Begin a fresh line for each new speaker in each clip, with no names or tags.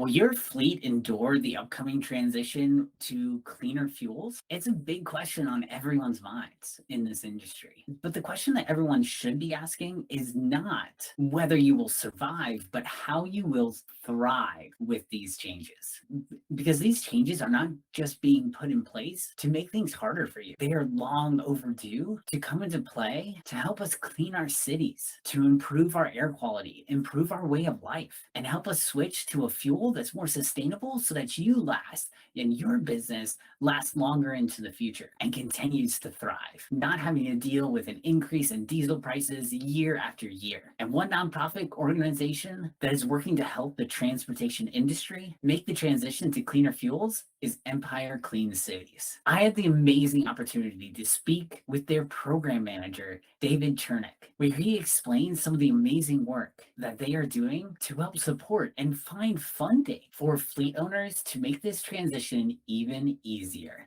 Will your fleet endure the upcoming transition to cleaner fuels? It's a big question on everyone's minds in this industry. But the question that everyone should be asking is not whether you will survive, but how you will thrive with these changes. Because these changes are not just being put in place to make things harder for you. They are long overdue to come into play to help us clean our cities, to improve our air quality, improve our way of life, and help us switch to a fuel that's more sustainable so that you last and your business lasts longer into the future and continues to thrive, not having to deal with an increase in diesel prices year after year. And one nonprofit organization that is working to help the transportation industry make the transition to cleaner fuels is Empire Clean Cities. I had the amazing opportunity to speak with their program manager, David Chernack, where he explains some of the amazing work that they are doing to help support and find funding for fleet owners to make this transition even easier.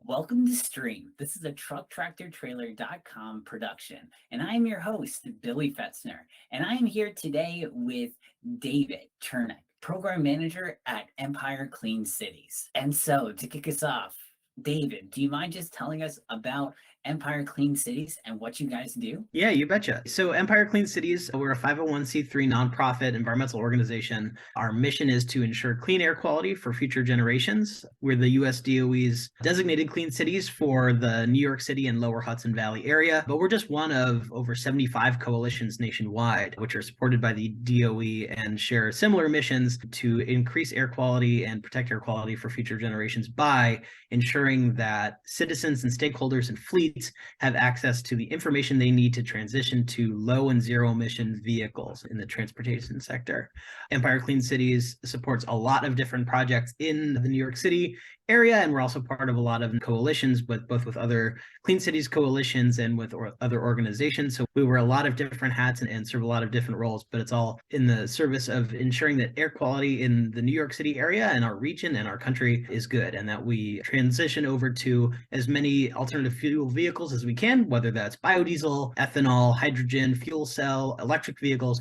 Welcome to Stream. This is a trucktractortrailer.com production, and I'm your host, Billy Fetzner, and I am here today with David Chernack, Program Manager at Empire Clean Cities. And so, to kick us off, David, do you mind just telling us about Empire Clean Cities and what you guys do?
Yeah, you betcha. So Empire Clean Cities, we're a 501c3 nonprofit environmental organization. Our mission is to ensure clean air quality for future generations. We're the US DOE's designated clean cities for the New York City and Lower Hudson Valley area, but we're just one of over 75 coalitions nationwide, which are supported by the DOE and share similar missions to increase air quality and protect air quality for future generations by ensuring that citizens and stakeholders and fleets have access to the information they need to transition to low and zero emission vehicles in the transportation sector. Empire Clean Cities supports a lot of different projects in the New York City area, and we're also part of a lot of coalitions both with other Clean Cities coalitions and with other organizations. So we wear a lot of different hats and serve a lot of different roles, but it's all in the service of ensuring that air quality in the New York City area and our region and our country is good, and that we transition over to as many alternative fuel vehicles as we can, whether that's biodiesel, ethanol, hydrogen, fuel cell, electric vehicles,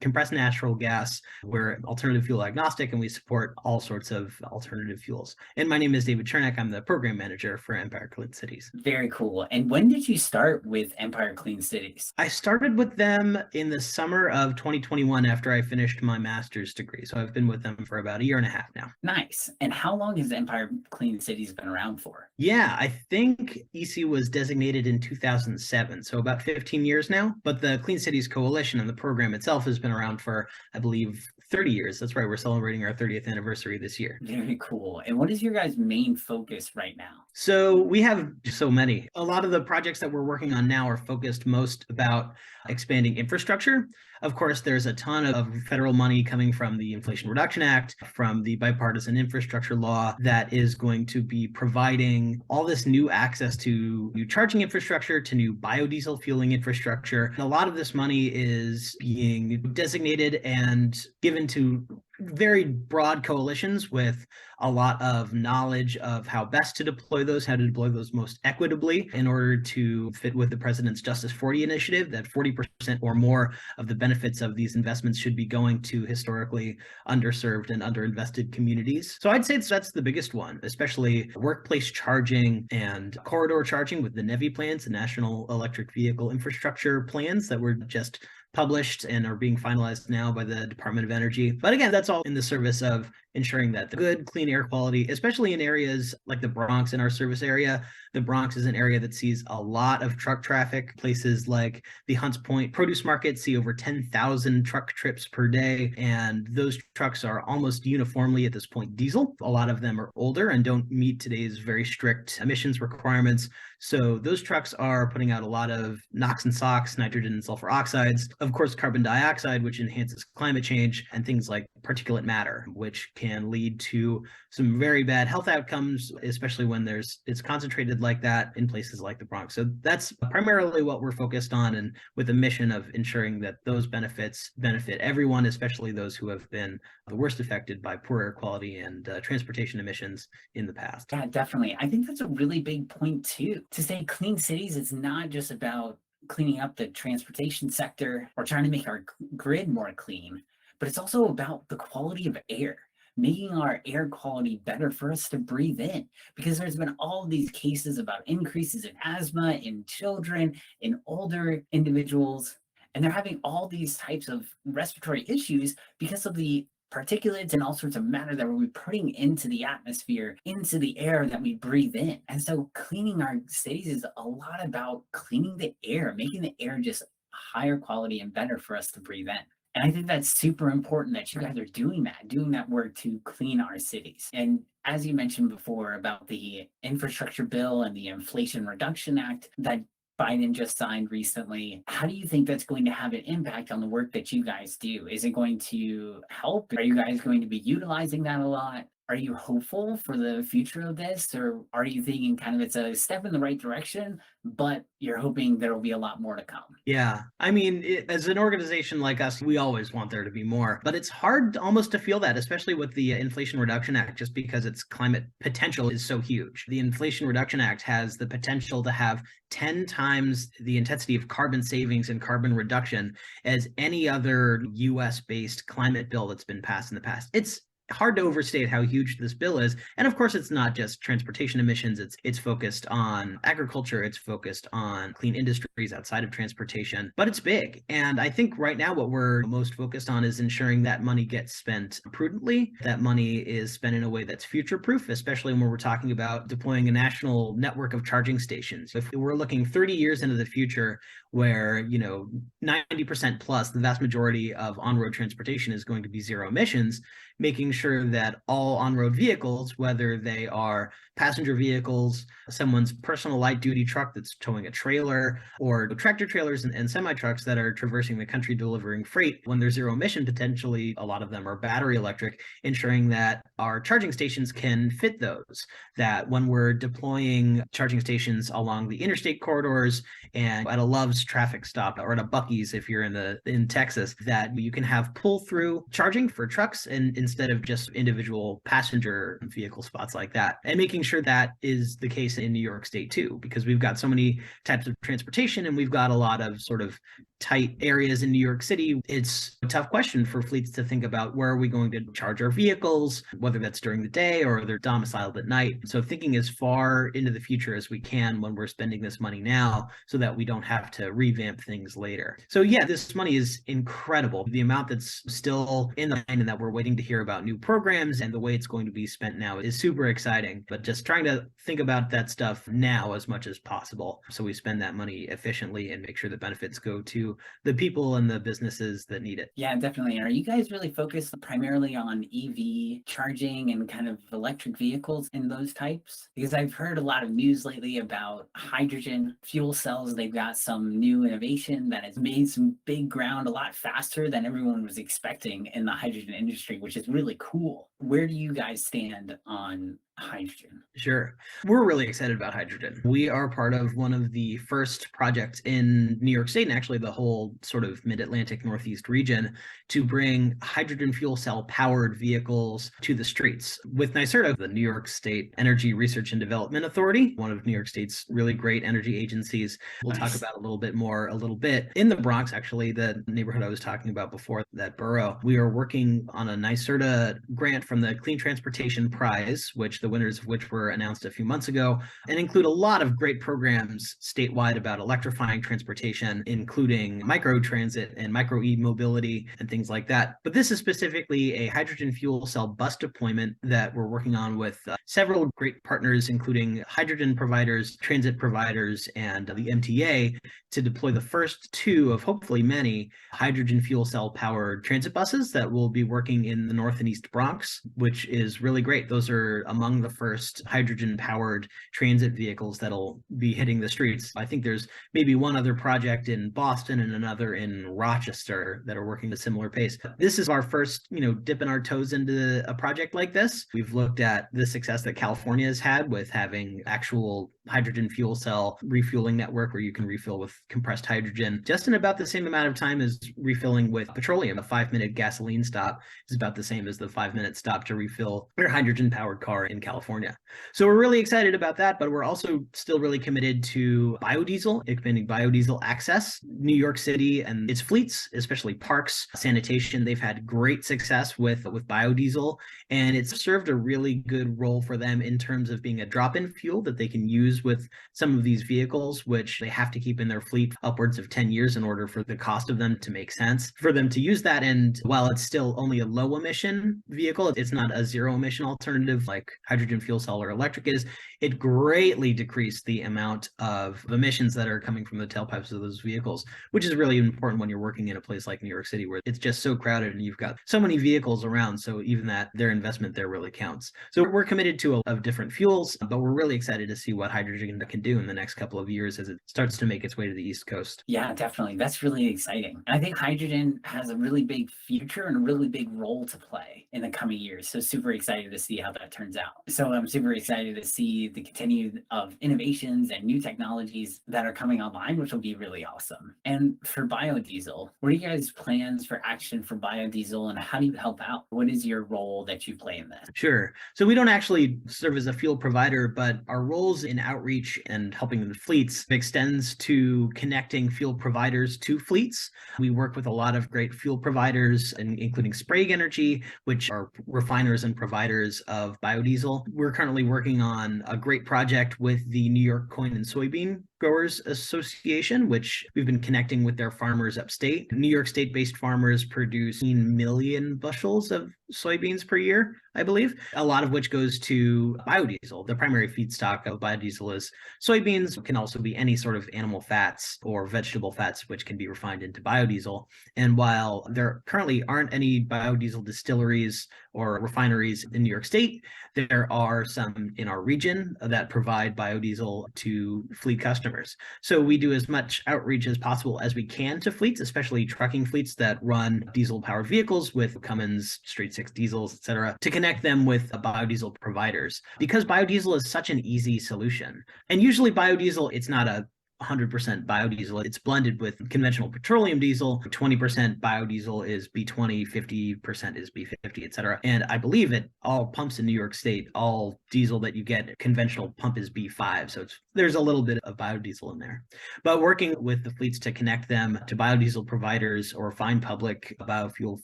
compressed natural gas. We're alternative fuel agnostic, and we support all sorts of alternative fuels. And my name is David Chernack. I'm the program manager for Empire Clean Cities.
Very cool. And when did you start with Empire Clean Cities?
I started with them in the summer of 2021 after I finished my master's degree. So I've been with them for about a year and a half now.
Nice. And how long has Empire Clean Cities been around for?
Yeah, I think EC was designated in 2007, so about 15 years now. But the Clean Cities Coalition and the program itself has been around for, I believe, 30 years. That's right. We're celebrating our 30th anniversary this year.
Very cool. And what is your guys' main focus right now?
So we have so many. A lot of the projects that we're working on now are focused most about expanding infrastructure. Of course, there's a ton of federal money coming from the Inflation Reduction Act, from the bipartisan infrastructure law that is going to be providing all this new access to new charging infrastructure, to new biodiesel fueling infrastructure. And a lot of this money is being designated and given to very broad coalitions with a lot of knowledge of how best to deploy those, how to deploy those most equitably in order to fit with the President's Justice 40 initiative, that 40% or more of the benefits of these investments should be going to historically underserved and underinvested communities. So I'd say that's the biggest one, especially workplace charging and corridor charging with the NEVI plans, the National Electric Vehicle Infrastructure plans that were just published and are being finalized now by the Department of Energy. But again, that's all in the service of ensuring that the good, clean air quality, especially in areas like the Bronx in our service area. The Bronx is an area that sees a lot of truck traffic. Places like the Hunts Point Produce Market see over 10,000 truck trips per day. And those trucks are almost uniformly at this point diesel. A lot of them are older and don't meet today's very strict emissions requirements. So those trucks are putting out a lot of NOx and SOx, nitrogen and sulfur oxides, of course, carbon dioxide, which enhances climate change, and things like particulate matter, which can lead to some very bad health outcomes, especially when it's concentrated like that in places like the Bronx. So that's primarily what we're focused on, and with a mission of ensuring that those benefits benefit everyone, especially those who have been the worst affected by poor air quality and transportation emissions in the past.
Yeah, definitely. I think that's a really big point too. To say clean cities is not just about cleaning up the transportation sector or trying to make our grid more clean, but it's also about the quality of air, making our air quality better for us to breathe in. Because there's been all these cases about increases in asthma in children, in older individuals, and they're having all these types of respiratory issues because of the particulates and all sorts of matter that we're putting into the atmosphere, into the air that we breathe in. And so cleaning our cities is a lot about cleaning the air, making the air just higher quality and better for us to breathe in. And I think that's super important that you guys are doing that work to clean our cities. And as you mentioned before about the infrastructure bill and the Inflation Reduction Act that Biden just signed recently, how do you think that's going to have an impact on the work that you guys do? Is it going to help? Are you guys going to be utilizing that a lot? Are you hopeful for the future of this, or are you thinking kind of it's a step in the right direction, but you're hoping there will be a lot more to come?
Yeah. I mean, as an organization like us, we always want there to be more, but it's hard almost to feel that, especially with the Inflation Reduction Act, just because its climate potential is so huge. The Inflation Reduction Act has the potential to have 10 times the intensity of carbon savings and carbon reduction as any other US-based climate bill that's been passed in the past. It's hard to overstate how huge this bill is. And of course, it's not just transportation emissions. It's focused on agriculture. It's focused on clean industries outside of transportation, but it's big. And I think right now what we're most focused on is ensuring that money gets spent prudently, that money is spent in a way that's future-proof, especially when we're talking about deploying a national network of charging stations. If we're looking 30 years into the future where, 90% plus, the vast majority of on-road transportation is going to be zero emissions, making sure that all on-road vehicles, whether they are passenger vehicles, someone's personal light-duty truck that's towing a trailer, or tractor trailers and semi-trucks that are traversing the country delivering freight, when they're zero emission, potentially a lot of them are battery electric, ensuring that our charging stations can fit those, that when we're deploying charging stations along the interstate corridors and at a Love's traffic stop or at a Buc-ee's if you're in Texas, that you can have pull-through charging for trucks and instead of just individual passenger vehicle spots like that. And making sure that is the case in New York State too, because we've got so many types of transportation and we've got a lot of sort of tight areas in New York City. It's a tough question for fleets to think about where are we going to charge our vehicles, whether that's during the day or they're domiciled at night. So thinking as far into the future as we can when we're spending this money now so that we don't have to revamp things later. So yeah, this money is incredible. The amount that's still in the line and that we're waiting to hear about new programs and the way it's going to be spent now is super exciting, but just trying to think about that stuff now as much as possible so we spend that money efficiently and make sure the benefits go to the people and the businesses that need it.
Yeah, definitely. Are you guys really focused primarily on EV charging and kind of electric vehicles and those types? Because I've heard a lot of news lately about hydrogen fuel cells. They've got some new innovation that has made some big ground a lot faster than everyone was expecting in the hydrogen industry, which is really cool. Where do you guys stand on hydrogen?
Sure. We're really excited about hydrogen. We are part of one of the first projects in New York State and actually the whole sort of mid-Atlantic Northeast region to bring hydrogen fuel cell powered vehicles to the streets with NYSERDA, the New York State Energy Research and Development Authority, one of New York State's really great energy agencies. We'll talk about a little bit in the Bronx, actually, the neighborhood I was talking about before, that borough. We are working on a NYSERDA grant from the Clean Transportation Prize, which the winners of which were announced a few months ago, and include a lot of great programs statewide about electrifying transportation, including micro transit and micro e-mobility and things like that. But this is specifically a hydrogen fuel cell bus deployment that we're working on with several great partners, including hydrogen providers, transit providers, and the MTA to deploy the first two of hopefully many hydrogen fuel cell powered transit buses that will be working in the North and East Bronx, which is really great. Those are among the first hydrogen powered transit vehicles that'll be hitting the streets. I think there's maybe one other project in Boston and another in Rochester that are working at a similar pace. This is our first, dipping our toes into a project like this. We've looked at the success that California has had with having actual hydrogen fuel cell refueling network where you can refill with compressed hydrogen just in about the same amount of time as refilling with petroleum. A 5-minute gasoline stop is about the same as the 5-minute stop to refill your hydrogen-powered car in California. So we're really excited about that, but we're also still really committed to biodiesel, expanding biodiesel access. New York City and its fleets, especially parks, sanitation, they've had great success with biodiesel, and it's served a really good role for them in terms of being a drop-in fuel that they can use with some of these vehicles, which they have to keep in their fleet upwards of 10 years in order for the cost of them to make sense for them to use that. And while it's still only a low emission vehicle, it's not a zero emission alternative like hydrogen fuel cell or electric is. It greatly decreased the amount of emissions that are coming from the tailpipes of those vehicles, which is really important when you're working in a place like New York City where it's just so crowded and you've got so many vehicles around. So even that, their investment there really counts. So we're committed to of different fuels, but we're really excited to see what hydrogen can do in the next couple of years as it starts to make its way to the East Coast.
Yeah, definitely. That's really exciting. I think hydrogen has a really big future and a really big role to play in the coming years. So super excited to see how that turns out. So I'm super excited to see the continued of innovations and new technologies that are coming online, which will be really awesome. And for biodiesel, what are you guys' plans for action for biodiesel and how do you help out? What is your role that you play in this?
Sure. So we don't actually serve as a fuel provider, but our roles in outreach and helping the fleets extends to connecting fuel providers to fleets. We work with a lot of great fuel providers, including Sprague Energy, which are refiners and providers of biodiesel. We're currently working on a great project with the New York Corn and Soybean Growers Association, which we've been connecting with their farmers upstate. New York State-based farmers produce 15 million bushels of soybeans per year, I believe, a lot of which goes to biodiesel. The primary feedstock of biodiesel is soybeans. It can also be any sort of animal fats or vegetable fats, which can be refined into biodiesel. And while there currently aren't any biodiesel distilleries or refineries in New York State, there are some in our region that provide biodiesel to fleet customers. So we do as much outreach as possible as we can to fleets, especially trucking fleets that run diesel-powered vehicles with Cummins, straight six diesels, et cetera, to connect them with biodiesel providers. Because biodiesel is such an easy solution. And usually biodiesel, it's not a 100% biodiesel. It's blended with conventional petroleum diesel. 20% biodiesel is B20, 50% is B50, et cetera. And I believe at all pumps in New York State, all diesel that you get, conventional pump is B5. So there's a little bit of biodiesel in there. But working with the fleets to connect them to biodiesel providers or find public biofuel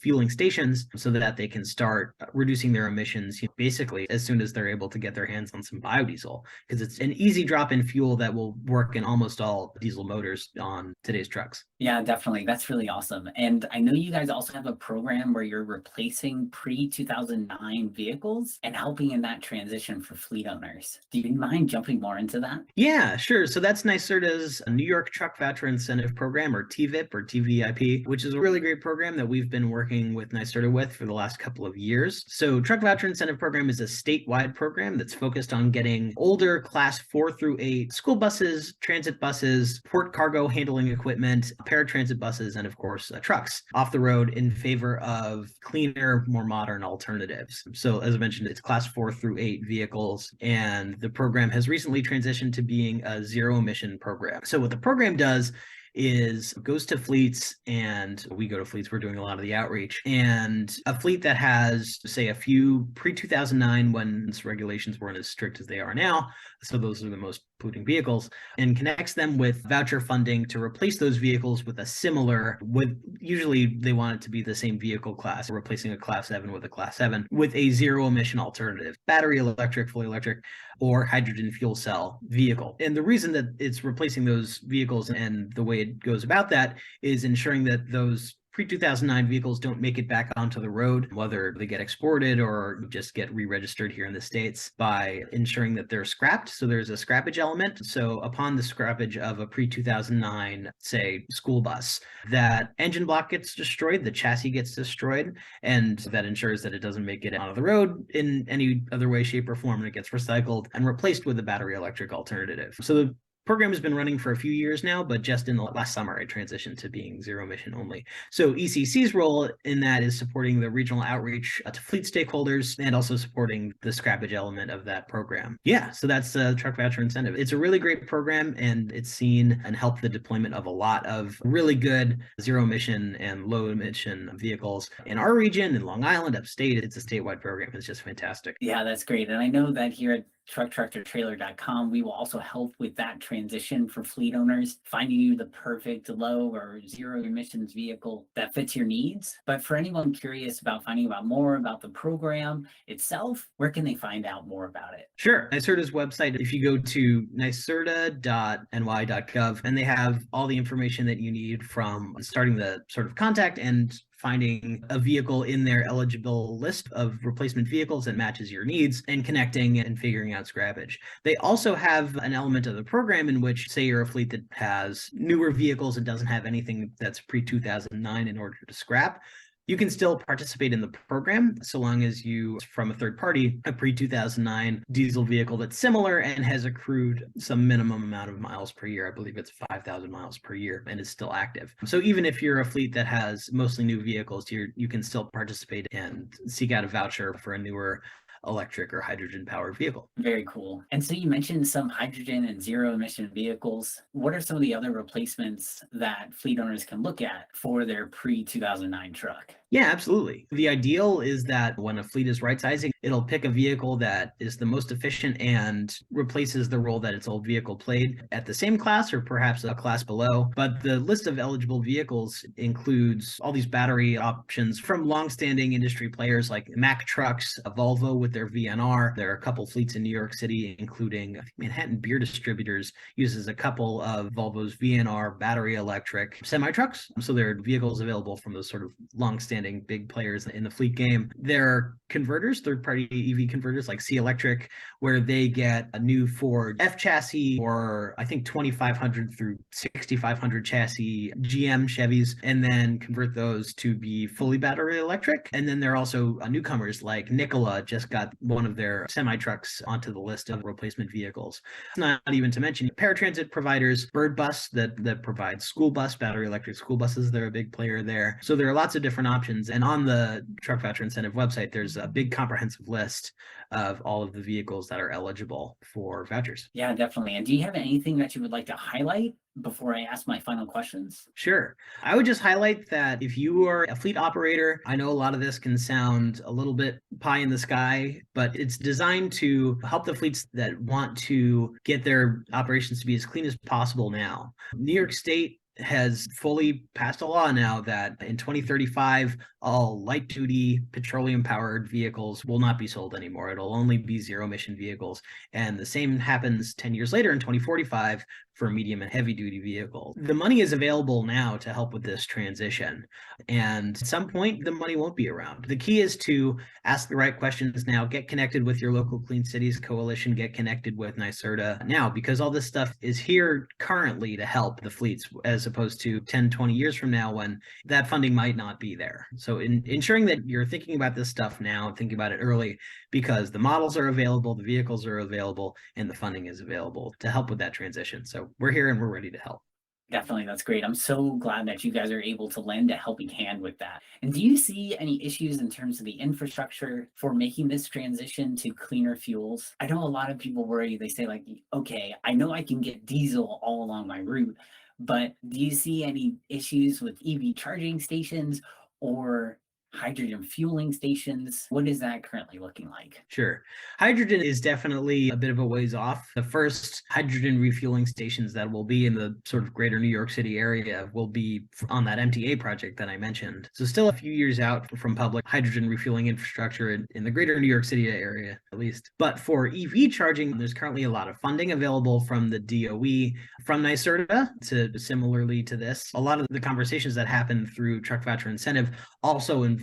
fueling stations so that they can start reducing their emissions basically as soon as they're able to get their hands on some biodiesel, because it's an easy drop-in fuel that will work in almost all diesel motors on today's trucks.
Yeah, definitely. That's really awesome. And I know you guys also have a program where you're replacing pre-2009 vehicles and helping in that transition for fleet owners. Do you mind jumping more into that?
Yeah, sure. So that's NYSERDA's New York Truck Voucher Incentive Program, or TVIP or TVIP, which is a really great program that we've been working with NYSERDA with for the last couple of years. So Truck Voucher Incentive Program is a statewide program that's focused on getting older class 4 through 8 school buses, transit buses, port cargo handling equipment, paratransit buses, and of course, trucks off the road in favor of cleaner, more modern alternatives. So as I mentioned, it's class 4 through 8 vehicles, and the program has recently transitioned to being a zero emission program. So what the program does is goes to fleets, and we go to fleets. We're doing a lot of the outreach, and a fleet that has, say, a few pre-2009 when regulations weren't as strict as they are now, so those are the most polluting vehicles, and connects them with voucher funding to replace those vehicles with a similar, with usually they want it to be the same vehicle class, replacing a class 7 with a class 7 with a zero emission alternative, battery electric, fully electric, or hydrogen fuel cell vehicle. And the reason that it's replacing those vehicles and the way it goes about that is ensuring that those pre-2009 vehicles don't make it back onto the road, whether they get exported or just get re-registered here in the States, by ensuring that they're scrapped. So there's a scrappage element. So upon the scrappage of a pre-2009, say, school bus, that engine block gets destroyed, the chassis gets destroyed, and that ensures that it doesn't make it onto the road in any other way, shape, or form, and it gets recycled and replaced with a battery electric alternative. So program has been running for a few years now, but just in the last summer, I transitioned to being zero emission only. So ECC's role in that is supporting the regional outreach to fleet stakeholders and also supporting the scrappage element of that program. Yeah, so that's the truck voucher incentive. It's a really great program, and it's seen and helped the deployment of a lot of really good zero emission and low emission vehicles in our region, in Long Island, upstate. It's a statewide program. It's just fantastic.
Yeah, that's great. And I know that here at trucktractortrailer.com, we will also help with that transition for fleet owners, finding you the perfect low or zero emissions vehicle that fits your needs. But for anyone curious about finding out more about the program itself, where can they find out more about it?
Sure. NYSERDA's website, if you go to nyserda.ny.gov, and they have all the information that you need from starting the sort of contact and finding a vehicle in their eligible list of replacement vehicles that matches your needs and connecting and figuring out scrappage. They also have an element of the program in which, say you're a fleet that has newer vehicles and doesn't have anything that's pre-2009 in order to scrap, you can still participate in the program so long as you, from a third party, a pre-2009 diesel vehicle that's similar and has accrued some minimum amount of miles per year. I believe it's 5,000 miles per year and is still active. So even if you're a fleet that has mostly new vehicles, you can still participate and seek out a voucher for a newer electric or hydrogen powered vehicle.
Very cool. And so you mentioned some hydrogen and zero emission vehicles. What are some of the other replacements that fleet owners can look at for their pre-2009 truck?
Yeah, absolutely. The ideal is that when a fleet is right sizing, it'll pick a vehicle that is the most efficient and replaces the role that its old vehicle played at the same class or perhaps a class below. But the list of eligible vehicles includes all these battery options from longstanding industry players like Mack Trucks, Volvo with their VNR. There are a couple fleets in New York City, including I think Manhattan Beer Distributors uses a couple of Volvo's VNR battery electric semi-trucks. So there are vehicles available from those sort of longstanding big players in the fleet game. There are converters, third-party EV converters like C Electric, where they get a new Ford F chassis or I think 2,500 through 6,500 chassis GM Chevys, and then convert those to be fully battery electric. And then there are also newcomers like Nikola just got one of their semi-trucks onto the list of replacement vehicles. Not even to mention paratransit providers, Bird Bus that provides school bus, battery electric school buses. They're a big player there. So there are lots of different options. And on the Truck Voucher Incentive website, there's a big comprehensive list of all of the vehicles that are eligible for vouchers.
Yeah, definitely. And do you have anything that you would like to highlight before I ask my final questions?
Sure. I would just highlight that if you are a fleet operator, I know a lot of this can sound a little bit pie in the sky, but it's designed to help the fleets that want to get their operations to be as clean as possible now. New York State has fully passed a law now that in 2035, all light-duty petroleum-powered vehicles will not be sold anymore. It'll only be zero-emission vehicles. And the same happens 10 years later in 2045 for medium and heavy-duty vehicles. The money is available now to help with this transition. And at some point, the money won't be around. The key is to ask the right questions now, get connected with your local Clean Cities Coalition, get connected with NYSERDA now, because all this stuff is here currently to help the fleets, as opposed to 10, 20 years from now when that funding might not be there. So ensuring that you're thinking about this stuff now, thinking about it early, because the models are available, the vehicles are available, and the funding is available to help with that transition. So we're here and we're ready to help.
Definitely, that's great. I'm so glad that you guys are able to lend a helping hand with that. And do you see any issues in terms of the infrastructure for making this transition to cleaner fuels? I know a lot of people worry, they say like, okay, I know I can get diesel all along my route, but do you see any issues with EV charging stations or hydrogen fueling stations? What is that currently looking like?
Sure. Hydrogen is definitely a bit of a ways off. The first hydrogen refueling stations that will be in the sort of greater New York City area will be on that MTA project that I mentioned. So still a few years out from public hydrogen refueling infrastructure in the greater New York City area, at least. But for EV charging, there's currently a lot of funding available from the DOE, from NYSERDA, similarly to this. A lot of the conversations that happen through Truck Voucher Incentive also involve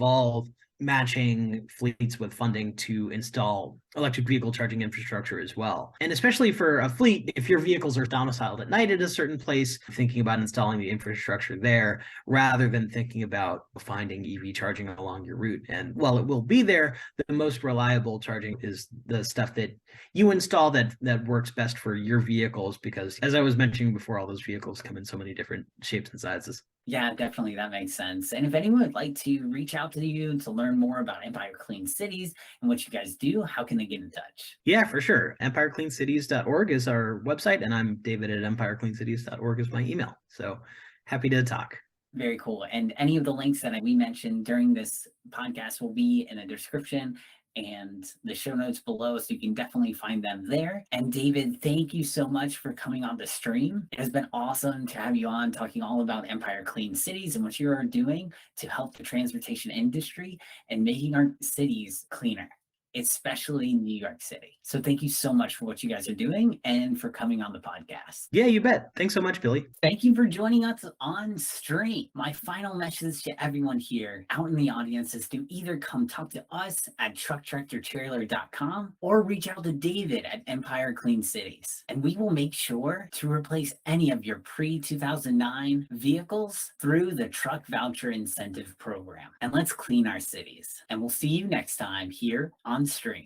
matching fleets with funding to install electric vehicle charging infrastructure as well. And especially for a fleet, if your vehicles are domiciled at night at a certain place, thinking about installing the infrastructure there rather than thinking about finding EV charging along your route. And while it will be there, the most reliable charging is the stuff that you install that works best for your vehicles, because as I was mentioning before, all those vehicles come in so many different shapes and sizes.
Yeah, definitely. That makes sense. And if anyone would like to reach out to you to learn more about Empire Clean Cities and what you guys do, how can they get in touch?
Yeah, for sure. EmpireCleanCities.org is our website, and I'm David at EmpireCleanCities.org is my email. So happy to talk.
Very cool. And any of the links that we mentioned during this podcast will be in the description and the show notes below, so you can definitely find them there. And David, thank you so much for coming on the stream. It has been awesome to have you on talking all about Empire Clean Cities and what you are doing to help the transportation industry and making our cities cleaner, especially New York City. So thank you so much for what you guys are doing and for coming on the podcast.
Yeah, you bet. Thanks so much, Billy.
Thank you for joining us on stream. My final message to everyone here out in the audience is to either come talk to us at trucktractortrailer.com or reach out to David at Empire Clean Cities. And we will make sure to replace any of your pre-2009 vehicles through the Truck Voucher Incentive Program. And let's clean our cities. And we'll see you next time here on stream.